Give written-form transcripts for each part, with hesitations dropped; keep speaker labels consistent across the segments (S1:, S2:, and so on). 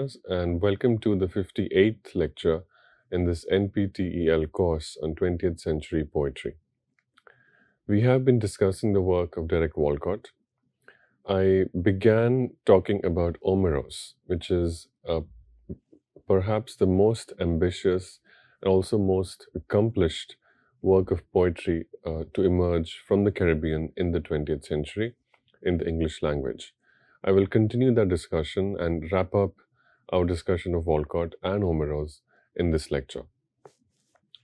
S1: listeners, and welcome to the 58th lecture in this NPTEL course on 20th century poetry. We have been discussing the work of Derek Walcott. I began talking about Omeros, which is perhaps the most ambitious and also most accomplished work of poetry to emerge from the Caribbean in the 20th century in the English language. I will continue that discussion and wrap up our discussion of Walcott and Omeros in this lecture.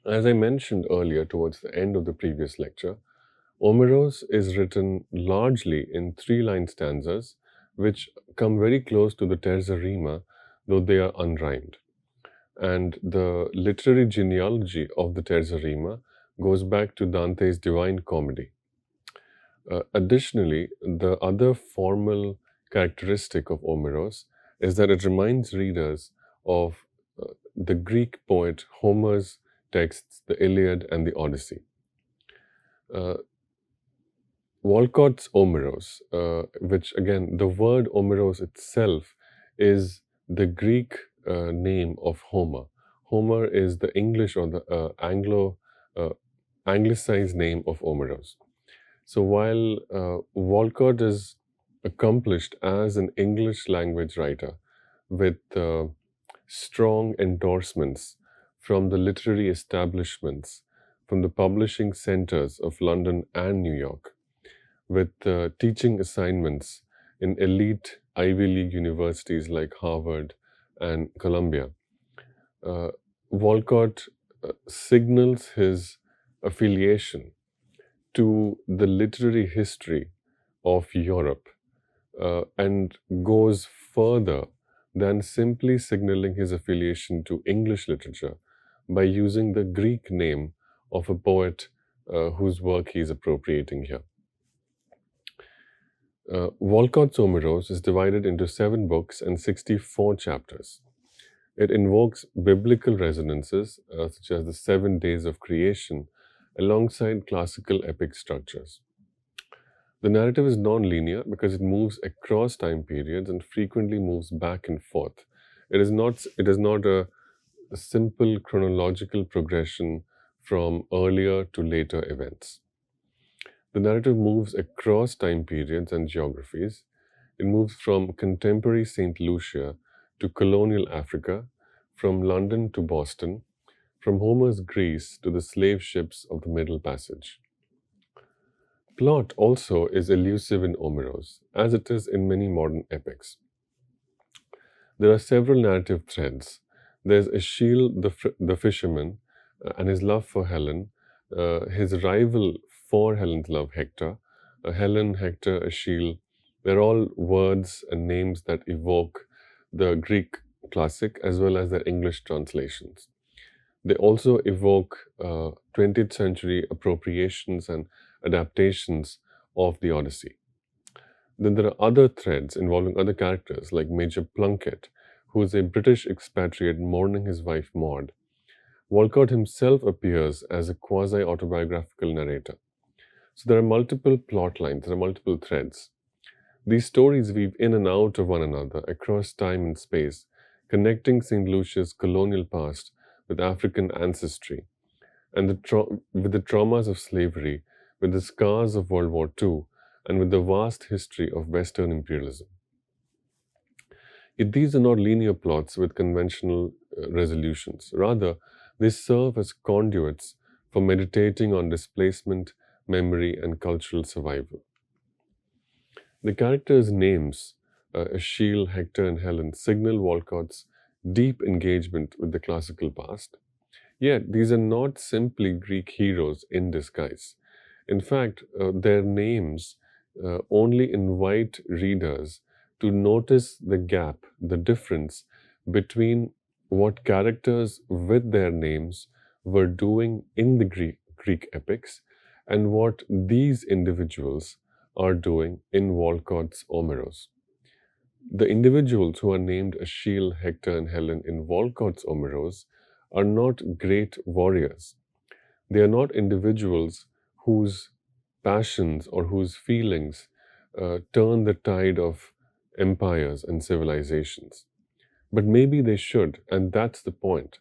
S1: As I mentioned earlier towards the end of the previous lecture, Omeros is written largely in three-line stanzas which come very close to the terza rima, though they are unrhymed. And the literary genealogy of the terza rima goes back to Dante's Divine Comedy. Additionally, the other formal characteristic of Omeros is that it reminds readers of the Greek poet Homer's texts, the Iliad and the Odyssey. Walcott's Omeros, which again, the word Omeros itself is the Greek name of Homer. Homer is the English or the anglicized name of Omeros. So while Walcott is accomplished as an English language writer with strong endorsements from the literary establishments, from the publishing centers of London and New York, with teaching assignments in elite Ivy League universities like Harvard and Columbia, Walcott signals his affiliation to the literary history of Europe and goes further than simply signaling his affiliation to English literature by using the Greek name of a poet whose work he is appropriating here. Walcott's Omeros is divided into 7 books and 64 chapters. It invokes biblical resonances such as the 7 days of creation alongside classical epic structures. The narrative is non-linear because it moves across time periods and frequently moves back and forth. It is not a simple chronological progression from earlier to later events. The narrative moves across time periods and geographies. It moves from contemporary St. Lucia to colonial Africa, from London to Boston, from Homer's Greece to the slave ships of the Middle Passage. Plot also is elusive in Omeros, as it is in many modern epics. There are several narrative threads. There's Aeschyle the fisherman and his love for Helen, his rival for Helen's love, Hector. Helen, Hector, Aeschyle, they're all words and names that evoke the Greek classic as well as their English translations. They also evoke 20th century appropriations and adaptations of the Odyssey. Then there are other threads involving other characters like Major Plunkett, who is a British expatriate mourning his wife Maud. Walcott himself appears as a quasi-autobiographical narrator. So there are multiple plot lines, there are multiple threads. These stories weave in and out of one another across time and space, connecting St. Lucia's colonial past with African ancestry, and with the traumas of slavery, with the scars of World War II, and with the vast history of Western imperialism. Yet these are not linear plots with conventional resolutions. Rather, they serve as conduits for meditating on displacement, memory, and cultural survival. The characters' names, Aeschyle, Hector, and Helen, signal Walcott's deep engagement with the classical past. Yet, these are not simply Greek heroes in disguise. In fact, their names only invite readers to notice the gap, the difference between what characters with their names were doing in the Greek epics and what these individuals are doing in Walcott's Omeros. The individuals who are named Aeschyle, Hector, and Helen in Walcott's Omeros are not great warriors. They are not individuals whose passions or whose feelings turn the tide of empires and civilizations. But maybe they should, and that's the point.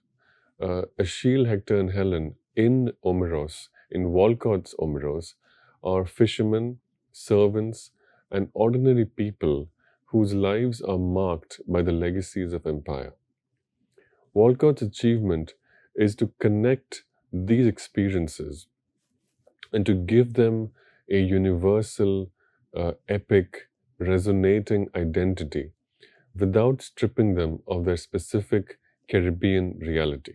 S1: Achille, Hector, and Helen in Omeros, in Walcott's Omeros, are fishermen, servants, and ordinary people whose lives are marked by the legacies of empire. Walcott's achievement is to connect these experiences and to give them a universal, epic, resonating identity without stripping them of their specific Caribbean reality.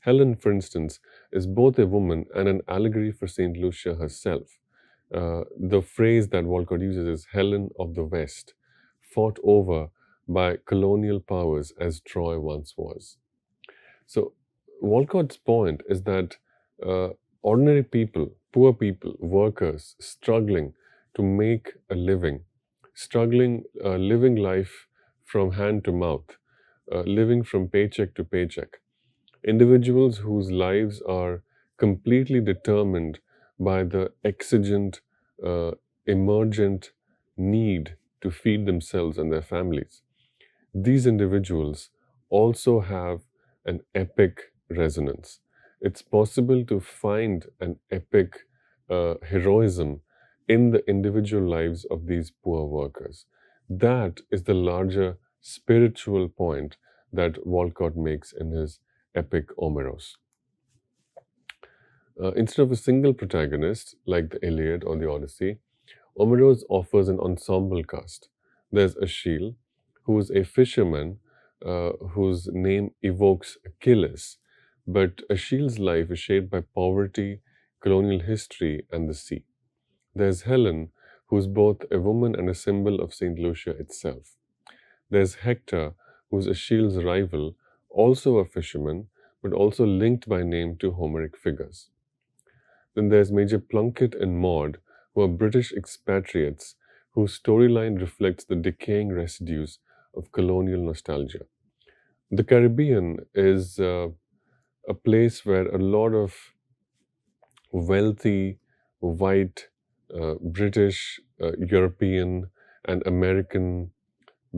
S1: Helen, for instance, is both a woman and an allegory for St. Lucia herself. The phrase that Walcott uses is Helen of the West, fought over by colonial powers as Troy once was. So, Walcott's point is that uh, ordinary people, poor people, workers struggling to make a living, struggling, living life from hand to mouth, living from paycheck to paycheck, individuals whose lives are completely determined by the exigent, emergent need to feed themselves and their families. These individuals also have an epic resonance. It's possible to find an epic heroism in the individual lives of these poor workers. That is the larger spiritual point that Walcott makes in his epic Omeros. Instead of a single protagonist like the Iliad or the Odyssey, Omeros offers an ensemble cast. There's Achille, who is a fisherman whose name evokes Achilles, but Achilles' life is shaped by poverty, colonial history, and the sea. There's Helen, who's both a woman and a symbol of St. Lucia itself. There's Hector, who's Achilles' rival, also a fisherman, but also linked by name to Homeric figures. Then there's Major Plunkett and Maud, who are British expatriates whose storyline reflects the decaying residues of colonial nostalgia. The Caribbean is a place where a lot of wealthy, white, British, European, and American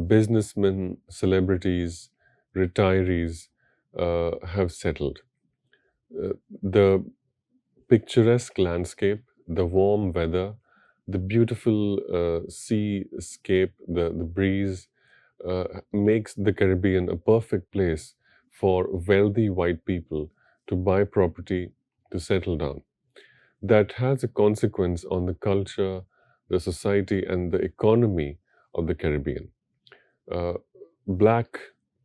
S1: businessmen, celebrities, retirees have settled. The picturesque landscape, the warm weather, the beautiful seascape, the breeze makes the Caribbean a perfect place for wealthy white people to buy property, to settle down. That has a consequence on the culture, the society, and the economy of the Caribbean. Uh, Black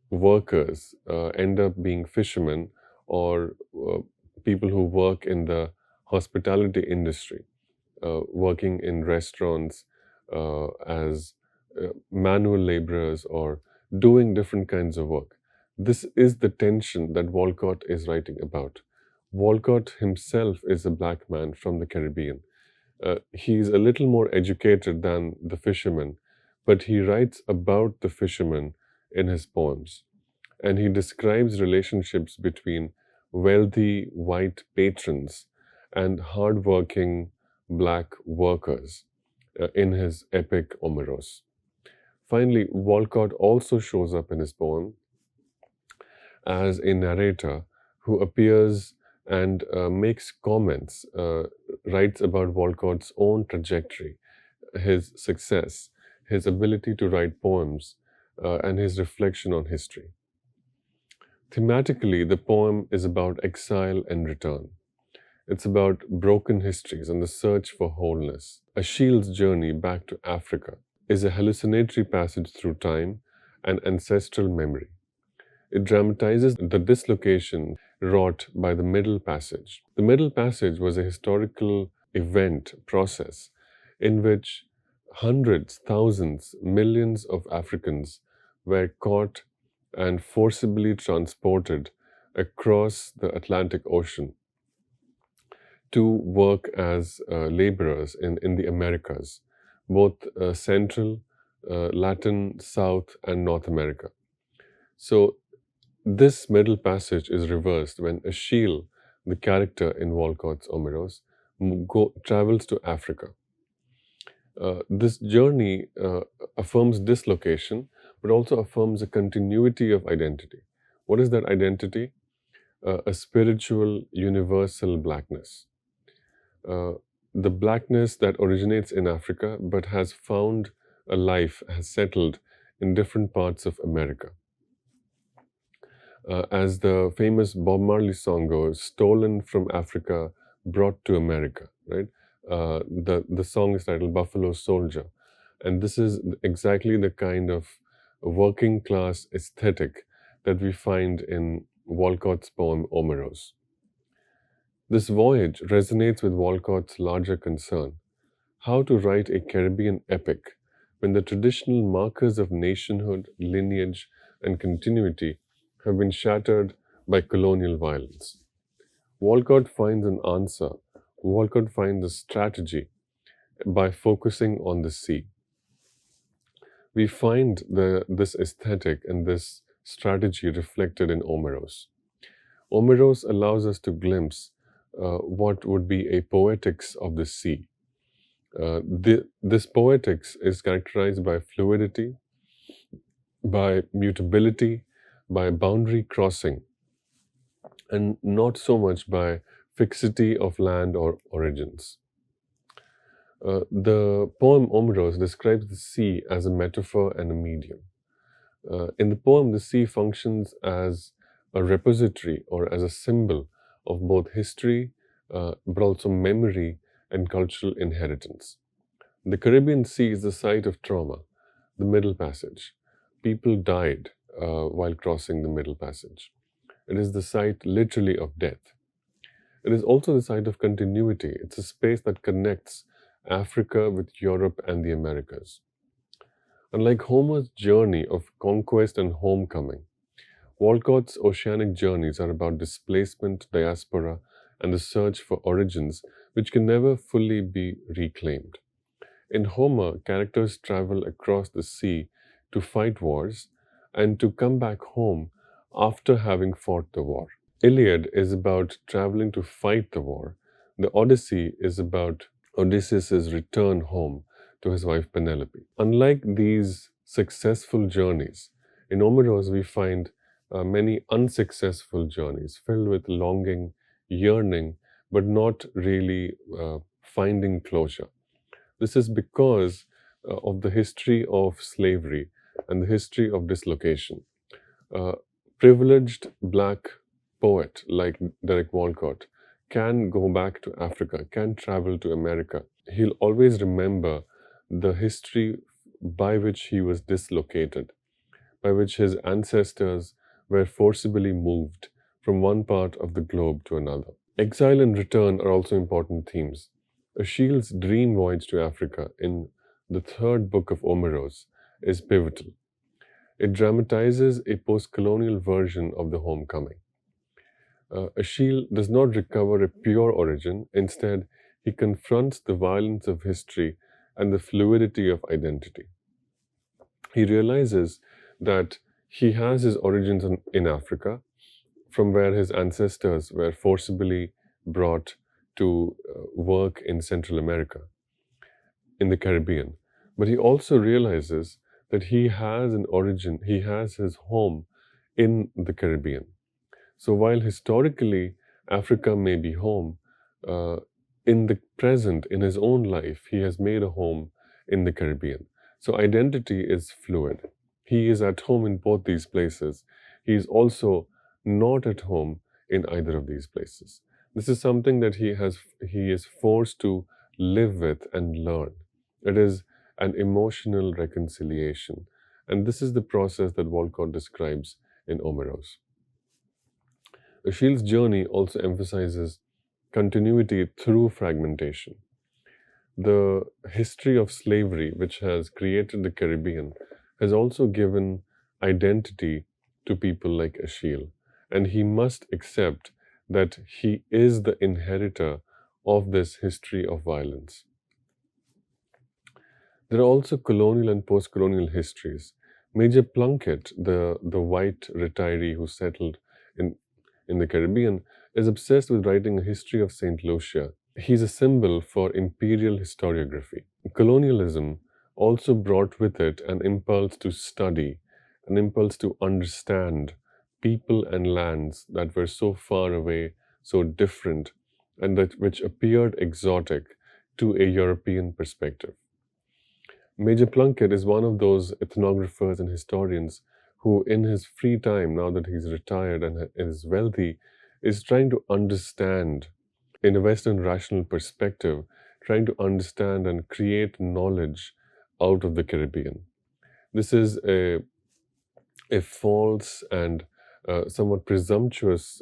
S1: workers end up being fishermen or people who work in the hospitality industry, working in restaurants as manual laborers or doing different kinds of work. This is the tension that Walcott is writing about. Walcott himself is a black man from the Caribbean. He's a little more educated than the fisherman, but he writes about the fisherman in his poems. And he describes relationships between wealthy white patrons and hardworking black workers in his epic Omeros. Finally, Walcott also shows up in his poem as a narrator who appears and makes comments, writes about Walcott's own trajectory, his success, his ability to write poems, and his reflection on history. Thematically, the poem is about exile and return. It's about broken histories and the search for wholeness. Achilles' journey back to Africa is a hallucinatory passage through time and ancestral memory. It dramatizes the dislocation wrought by the Middle Passage. The Middle Passage was a historical event, process, in which hundreds, thousands, millions of Africans were caught and forcibly transported across the Atlantic Ocean to work as laborers in the Americas, both Central, Latin, South, and North America. So this Middle Passage is reversed when Achille, the character in Walcott's Omeros, travels to Africa. This journey affirms dislocation, but also affirms a continuity of identity. What is that identity? A spiritual, universal blackness. Uh, the blackness that originates in Africa but has found a life, has settled in different parts of America. As the famous Bob Marley song goes, stolen from Africa, brought to America, right? The song is titled Buffalo Soldier. And this is exactly the kind of working class aesthetic that we find in Walcott's poem Omeros. This voyage resonates with Walcott's larger concern: how to write a Caribbean epic when the traditional markers of nationhood, lineage, and continuity have been shattered by colonial violence. Walcott finds an answer, Walcott finds a strategy by focusing on the sea. We find this aesthetic and this strategy reflected in Omeros. Omeros allows us to glimpse what would be a poetics of the sea. This poetics is characterized by fluidity, by mutability, by boundary crossing, and not so much by fixity of land or origins. The poem Omeros describes the sea as a metaphor and a medium. In the poem, the sea functions as a repository or as a symbol of both history, but also memory and cultural inheritance. The Caribbean Sea is the site of trauma, the Middle Passage. People died while crossing the Middle Passage. It is the site literally of death. It is also the site of continuity. It's a space that connects Africa with Europe and the Americas. Unlike Homer's journey of conquest and homecoming, Walcott's oceanic journeys are about displacement, diaspora, and the search for origins which can never fully be reclaimed. In Homer, characters travel across the sea to fight wars and to come back home after having fought the war. Iliad is about traveling to fight the war. The Odyssey is about Odysseus' return home to his wife Penelope. Unlike these successful journeys, in Omeros we find many unsuccessful journeys filled with longing, yearning, but not really finding closure. This is because of the history of slavery and the history of dislocation. Privileged black poet like Derek Walcott can go back to Africa, can travel to America. He'll always remember the history by which he was dislocated, by which his ancestors were forcibly moved from one part of the globe to another. Exile and return are also important themes. Achilles' dream voyage to Africa in the third book of Omeros is pivotal. It dramatizes a post-colonial version of the homecoming. Achilles does not recover a pure origin. Instead, he confronts the violence of history and the fluidity of identity. He realizes that he has his origins in Africa, from where his ancestors were forcibly brought to work in Central America, in the Caribbean. But he also realizes that he has an origin, he has his home in the Caribbean. So while historically Africa may be home, in the present, in his own life, he has made a home in the Caribbean. So identity is fluid. He is at home in both these places. He is also not at home in either of these places. This is something that he is forced to live with and learn. It is an emotional reconciliation. And this is the process that Walcott describes in Omeros. Achilles' journey also emphasizes continuity through fragmentation. The history of slavery, which has created the Caribbean, has also given identity to people like Achilles, and he must accept that he is the inheritor of this history of violence. There are also colonial and post-colonial histories. Major Plunkett, the white retiree who settled in the Caribbean, is obsessed with writing a history of St. Lucia. He's a symbol for imperial historiography. Colonialism also brought with it an impulse to study an impulse to understand people and lands that were so far away, so different, and that which appeared exotic to a European perspective. Major Plunkett is one of those ethnographers and historians who, in his free time, now that he's retired and is wealthy, is trying to understand, in a Western rational perspective, trying to understand and create knowledge out of the Caribbean. This is a false and somewhat presumptuous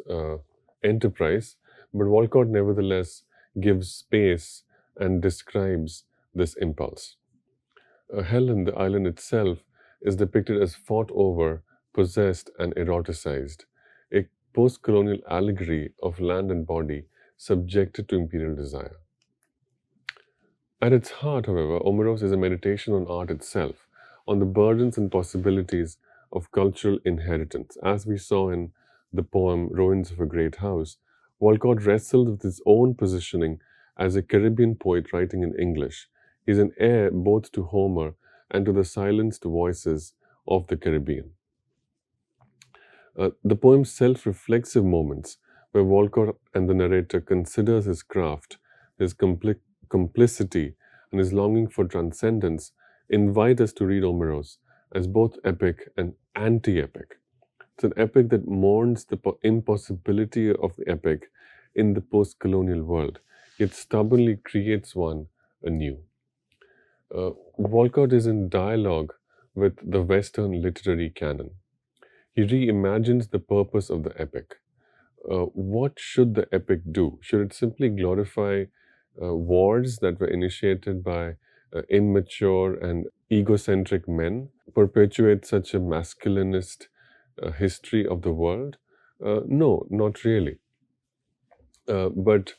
S1: enterprise, but Walcott nevertheless gives space and describes this impulse. Helen, the island itself, is depicted as fought over, possessed, and eroticized, a post colonial allegory of land and body subjected to imperial desire. At its heart, however, Omeros is a meditation on art itself, on the burdens and possibilities of cultural inheritance. As we saw in the poem Ruins of a Great House, Walcott wrestled with his own positioning as a Caribbean poet writing in English. He's an heir both to Homer and to the silenced voices of the Caribbean. The poem's self-reflexive moments, where Walcott and the narrator considers his craft, his complicity, and his longing for transcendence, invite us to read Omeros as both epic and anti-epic. It's an epic that mourns the impossibility of the epic in the post-colonial world, yet stubbornly creates one anew. Walcott is in dialogue with the Western literary canon. He reimagines the purpose of the epic. What should the epic do? Should it simply glorify wars that were initiated by immature and egocentric men, perpetuate such a masculinist history of the world? No, not really. But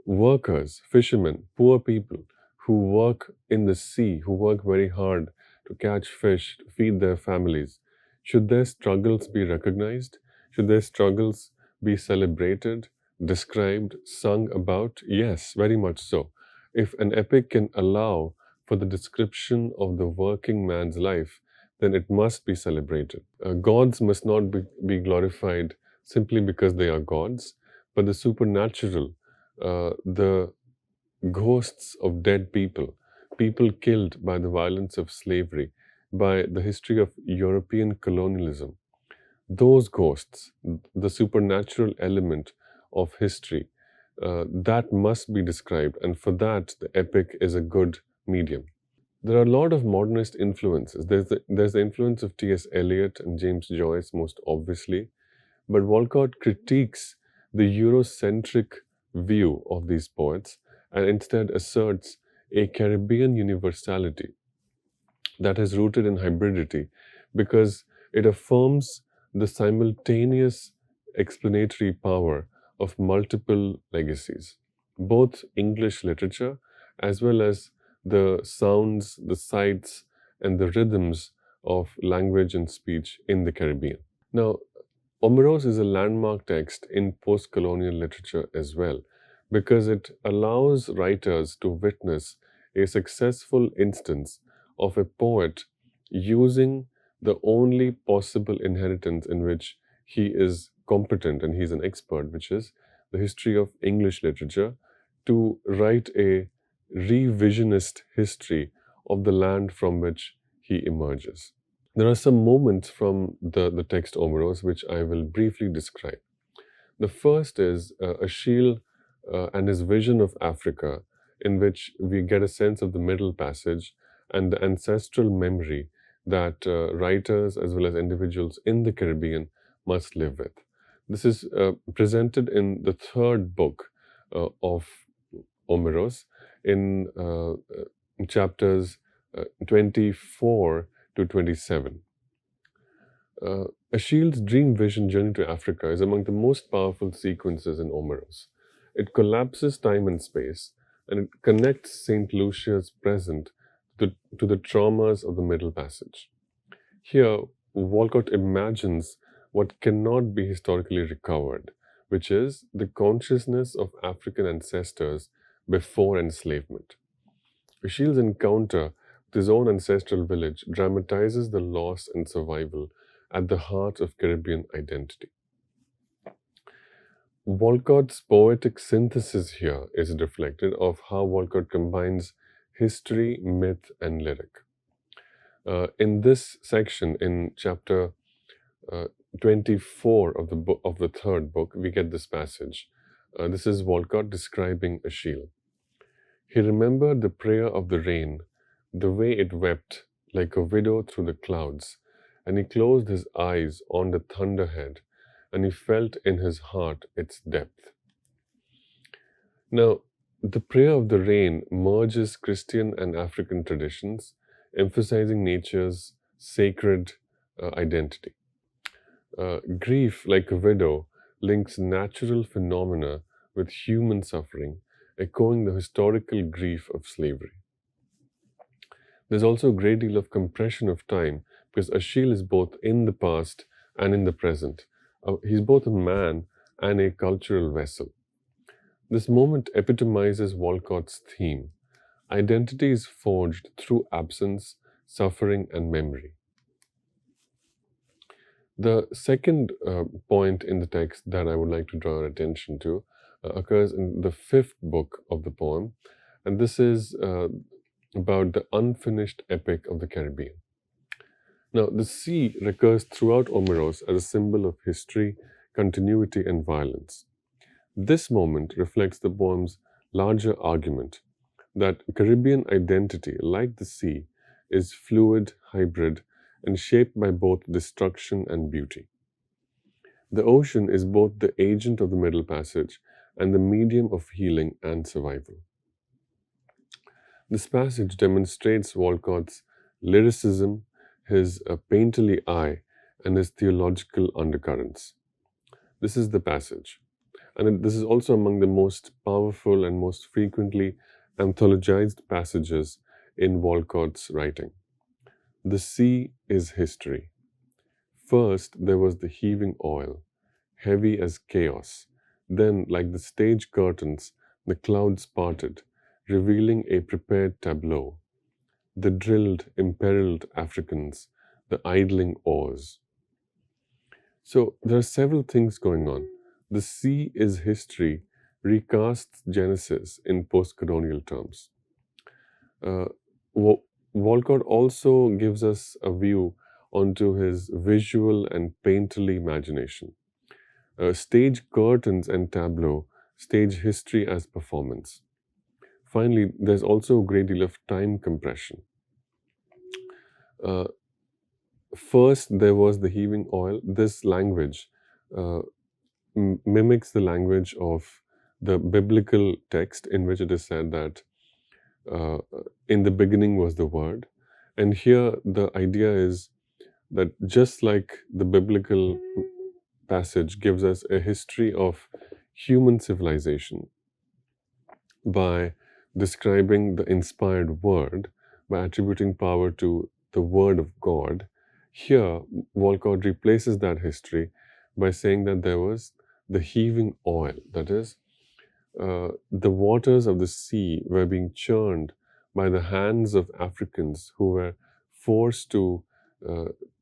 S1: workers, fishermen, poor people who work in the sea, who work very hard to catch fish, to feed their families, should their struggles be recognized? Should their struggles be celebrated, described, sung about? Yes, very much so. If an epic can allow for the description of the working man's life, then it must be celebrated. Gods must not be glorified simply because they are gods, but the supernatural, the ghosts of dead people, people killed by the violence of slavery, by the history of European colonialism, those ghosts, the supernatural element of history, that must be described, and for that, the epic is a good medium. There are a lot of modernist influences. There's the influence of T.S. Eliot and James Joyce, most obviously, but Walcott critiques the Eurocentric view of these poets and instead asserts a Caribbean universality that is rooted in hybridity because it affirms the simultaneous explanatory power of multiple legacies, both English literature as well as the sounds, the sights, and the rhythms of language and speech in the Caribbean. Now, Omeros is a landmark text in post-colonial literature as well, because it allows writers to witness a successful instance of a poet using the only possible inheritance in which he is competent and he's an expert, which is the history of English literature, to write a revisionist history of the land from which he emerges. There are some moments from the text Omeros which I will briefly describe. The first is Achille and his vision of Africa, in which we get a sense of the Middle Passage and the ancestral memory that writers as well as individuals in the Caribbean must live with. This is presented in the third book of Omeros in chapters 24 to 27. Achilles' dream vision journey to Africa is among the most powerful sequences in Omeros. It collapses time and space, and it connects St. Lucia's present to the traumas of the Middle Passage. Here, Walcott imagines what cannot be historically recovered, which is the consciousness of African ancestors before enslavement. Achilles' encounter his own ancestral village, dramatizes the loss and survival at the heart of Caribbean identity. Walcott's poetic synthesis here is reflected of how Walcott combines history, myth, and lyric. In this section, in chapter 24 of the third book, we get this passage. This is Walcott describing Achille. He remembered the prayer of the rain, the way it wept like a widow through the clouds, and he closed his eyes on the thunderhead, and he felt in his heart its depth. Now, the prayer of the rain merges Christian and African traditions, emphasizing nature's sacred identity. Grief, like a widow, links natural phenomena with human suffering, echoing the historical grief of slavery. There's also a great deal of compression of time because Achille is both in the past and in the present. He's both a man and a cultural vessel. This moment epitomizes Walcott's theme. Identity is forged through absence, suffering, and memory. The second point in the text that I would like to draw our attention to occurs in the fifth book of the poem, and this is about the unfinished epic of the Caribbean. Now, the sea recurs throughout Omeros as a symbol of history, continuity, and violence. This moment reflects the poem's larger argument that Caribbean identity, like the sea, is fluid, hybrid, and shaped by both destruction and beauty. The ocean is both the agent of the Middle Passage and the medium of healing and survival. This passage demonstrates Walcott's lyricism, his painterly eye, and his theological undercurrents. This is the passage, and this is also among the most powerful and most frequently anthologized passages in Walcott's writing. The sea is history. First, there was the heaving oil, heavy as chaos. Then, like the stage curtains, the clouds parted, revealing a prepared tableau. The drilled, imperiled Africans, the idling oars. So, there are several things going on. The sea is history recasts Genesis in post-colonial terms. Walcott also gives us a view onto his visual and painterly imagination. Stage curtains and tableau stage history as performance. Finally, there's also a great deal of time compression. First, there was the heaving oil. This language mimics the language of the biblical text in which it is said that in the beginning was the Word. And here the idea is that just like the biblical passage gives us a history of human civilization by describing the inspired Word, by attributing power to the Word of God, here Walcott replaces that history by saying that there was the heaving oil, that is, the waters of the sea were being churned by the hands of Africans who were forced to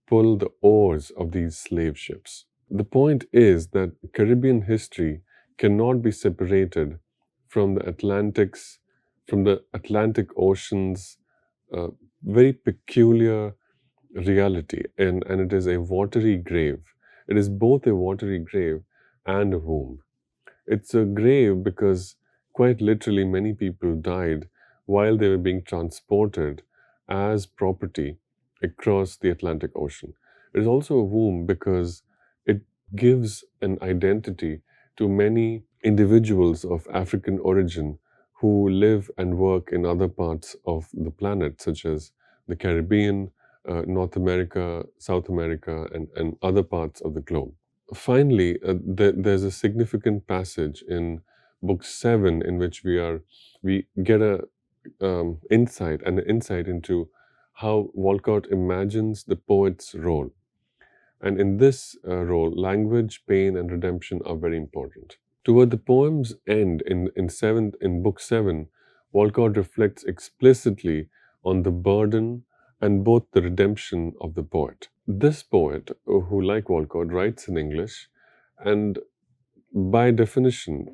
S1: pull the oars of these slave ships. The point is that Caribbean history cannot be separated from the Atlantic Ocean's very peculiar reality, and it is a watery grave. It is both a watery grave and a womb. It's a grave because quite literally many people died while they were being transported as property across the Atlantic Ocean. It is also a womb because it gives an identity to many individuals of African origin who live and work in other parts of the planet, such as the Caribbean, North America, South America, and other parts of the globe. Finally, there's a significant passage in Book 7 in which we get a insight into how Walcott imagines the poet's role. And in this role, language, pain, and redemption are very important. Toward the poem's end, in Book 7, Walcott reflects explicitly on the burden and both the redemption of the poet. This poet, who, like Walcott, writes in English, and by definition,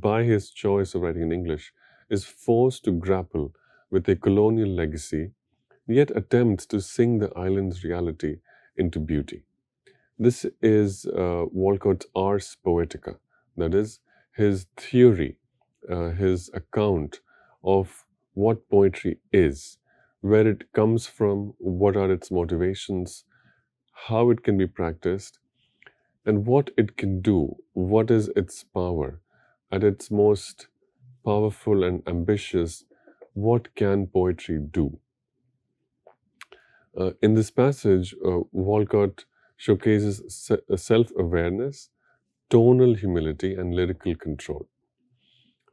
S1: by his choice of writing in English, is forced to grapple with a colonial legacy, yet attempts to sing the island's reality into beauty. This is Walcott's Ars Poetica, that is, his theory, his account of what poetry is, where it comes from, what are its motivations, how it can be practiced, and what it can do, what is its power. At its most powerful and ambitious, what can poetry do? In this passage, Walcott showcases self-awareness, tonal humility, and lyrical control.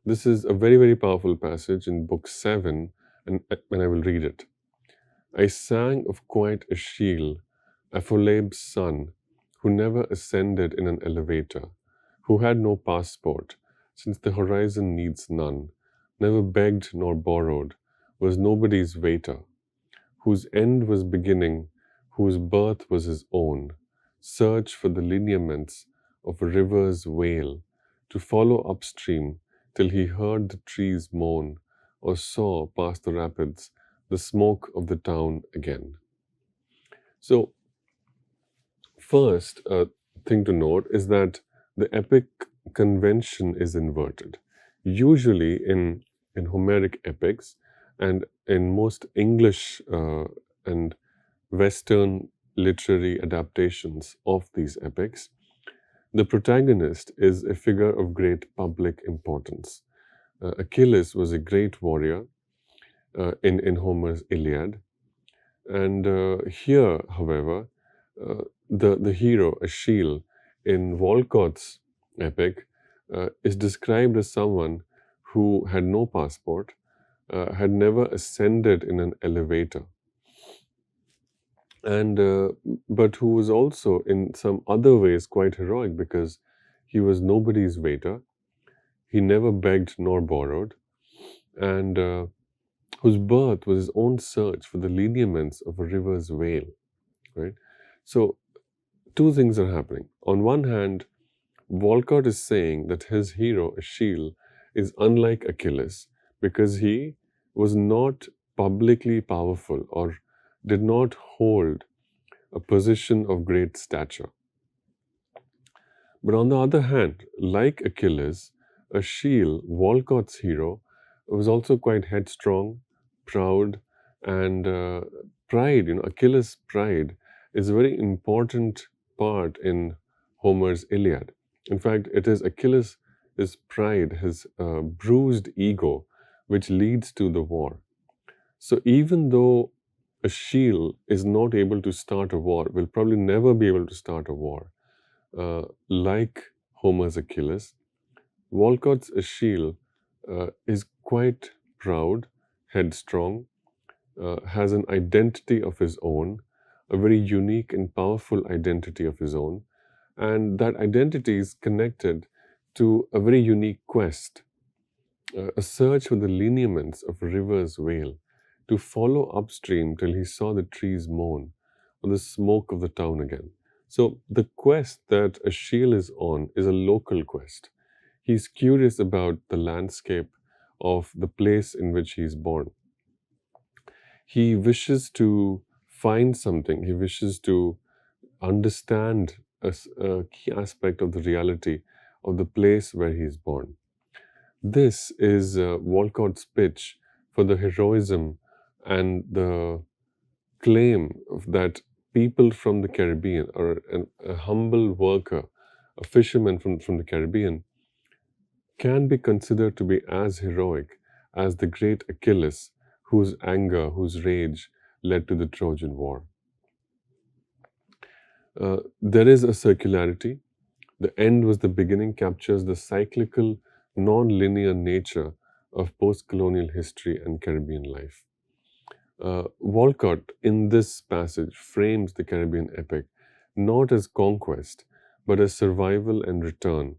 S1: This is a very, very powerful passage in Book 7, and I will read it. I sang of quite Achille, Aphiolabe's son, who never ascended in an elevator, who had no passport, since the horizon needs none, never begged nor borrowed, was nobody's waiter, whose end was beginning, whose birth was his own, search for the lineaments of a river's wail, to follow upstream till he heard the trees moan, or saw past the rapids the smoke of the town again. So, first thing to note is that the epic convention is inverted. Usually in Homeric epics and in most English and Western literary adaptations of these epics, the protagonist is a figure of great public importance. Achilles was a great warrior in Homer's Iliad. And here, however, the hero, Achille, in Walcott's epic, is described as someone who had no passport, had never ascended in an elevator, and but who was also in some other ways quite heroic because he was nobody's waiter, he never begged nor borrowed, and whose birth was his own search for the lineaments of a river's wail, right? So, two things are happening. On one hand, Walcott is saying that his hero, Achille, is unlike Achilles because he was not publicly powerful or did not hold a position of great stature. But on the other hand, like Achilles, Achille, Walcott's hero, was also quite headstrong, proud, and pride. Achilles' pride is a very important part in Homer's Iliad. In fact, it is Achilles' pride, his bruised ego, which leads to the war. So even though Achille is not able to start a war, will probably never be able to start a war, like Homer's Achilles, Walcott's Achille is quite proud, headstrong, has an identity of his own, a very unique and powerful identity of his own, and that identity is connected to a very unique quest, a search for the lineaments of a river's wail, to follow upstream till he saw the trees moan, or the smoke of the town again. So the quest that Achille is on is a local quest. He's curious about the landscape of the place in which he is born. He wishes to find something. He wishes to understand a key aspect of the reality of the place where he is born. This is Walcott's pitch for the heroism and the claim that people from the Caribbean, or a humble worker, a fisherman from the Caribbean, can be considered to be as heroic as the great Achilles, whose anger, whose rage led to the Trojan War. There is a circularity. The end was the beginning captures the cyclical, non-linear nature of post-colonial history and Caribbean life. Walcott, in this passage, frames the Caribbean epic not as conquest, but as survival and return,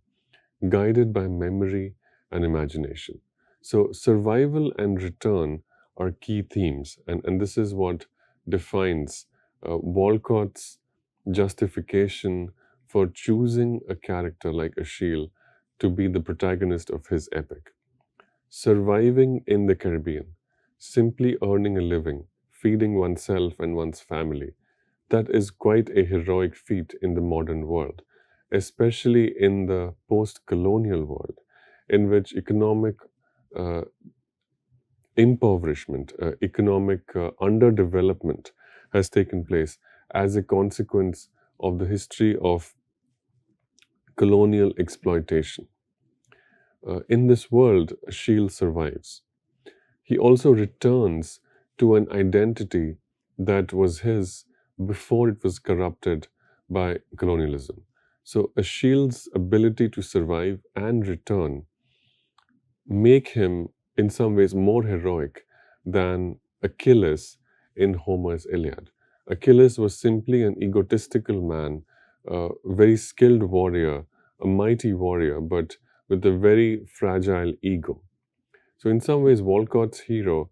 S1: guided by memory and imagination. So, survival and return are key themes, and this is what defines Walcott's justification for choosing a character like Achille to be the protagonist of his epic. Surviving in the Caribbean, simply earning a living, feeding oneself and one's family, that is quite a heroic feat in the modern world, especially in the post colonial world, in which economic uh, impoverishment, economic underdevelopment has taken place as a consequence of the history of colonial exploitation. In this world, Achille survives. He also returns to an identity that was his before it was corrupted by colonialism. So Achille's ability to survive and return make him in some ways more heroic than Achilles in Homer's Iliad. Achilles was simply an egotistical man, a very skilled warrior, a mighty warrior, but with a very fragile ego. So, in some ways, Walcott's hero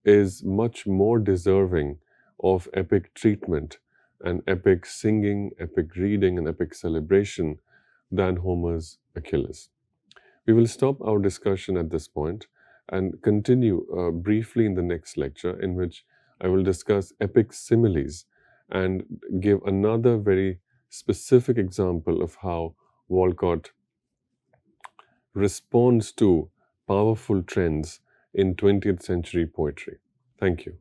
S1: is much more deserving of epic treatment and epic singing, epic reading, and epic celebration than Homer's Achilles. We will stop our discussion at this point and continue briefly in the next lecture, in which I will discuss epic similes and give another very specific example of how Walcott responds to powerful trends in 20th century poetry. Thank you.